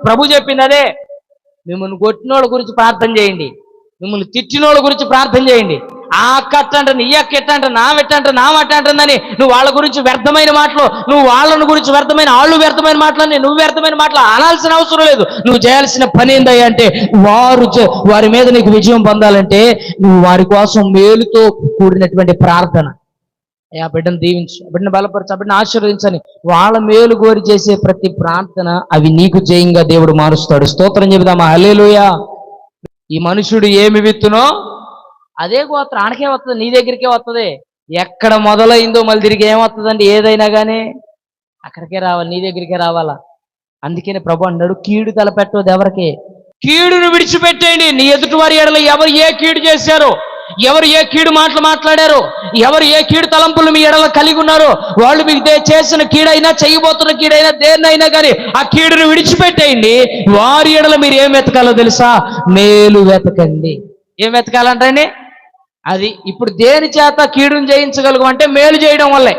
ప్రభు చెప్పింది అదే. మిమ్మల్ని కొట్టినోళ్ళ గురించి ప్రార్థన చేయండి, మిమ్మల్ని తిట్టినోళ్ళ గురించి ప్రార్థన చేయండి. ఆ అక్క అట్టంటే, నీ అక్క ఎట్టంటే, నా వెట్టంటే, నా మట్ట అంటుందని నువ్వు వాళ్ళ గురించి వ్యర్థమైన మాటలు, నువ్వు వాళ్ళని గురించి వాళ్ళు వ్యర్థమైన మాటలని నువ్వు వ్యర్థమైన మాటలు అనాల్సిన అవసరం లేదు. నువ్వు చేయాల్సిన పని ఏందయ్యా అంటే, వారి మీద నీకు విజయం పొందాలంటే నువ్వు వారి కోసం మేలుతో కూడినటువంటి ప్రార్థన. ఆ బిడ్డను దీవించు, ఆ బిడ్డను బలపరచు, ఆ బిడ్డను ఆశీర్వదించని వాళ్ళ మేలు కోరి చేసే ప్రతి ప్రార్థన అవి నీకు జయంగా దేవుడు మారుస్తాడు. స్తోత్రం చెబుదామా? హల్లెలూయా. ఈ మనుషుడు ఏమి విత్తునో అదే గోత్రం ఆనకే వస్తుంది, నీ దగ్గరికే వస్తుంది. ఎక్కడ మొదలైందో మళ్ళీ తిరిగి ఏమవుతుందండి? ఏదైనా కానీ అక్కడికే రావాలి, నీ దగ్గరికే రావాలా. అందుకనే ప్రభు అన్నాడు, కీడు తలపెట్టవద్దు ఎవరికి. కీడును విడిచిపెట్టేయండి. నీ ఎదుటి వారి ఎడల ఎవరు ఏ కీడు చేశారో, ఎవరు ఏ కీడు మాటలు మాట్లాడారో, ఎవరు ఏ కీడు తలంపులు మీ ఎడల కలిగి ఉన్నారో, వాళ్ళు మీకు చేసిన కీడైనా, చేయబోతున్న కీడైనా, దేన్నైనా కానీ ఆ కీడును విడిచిపెట్టేయండి. వారి ఎడల మీరు ఏం వెతకాలో తెలుసా? మేలు వెతకండి. ఏం వెతకాలంటే అది ఇప్పుడు దేని చేత కీడును జయించగలగం అంటే మేలు చేయడం వల్లే.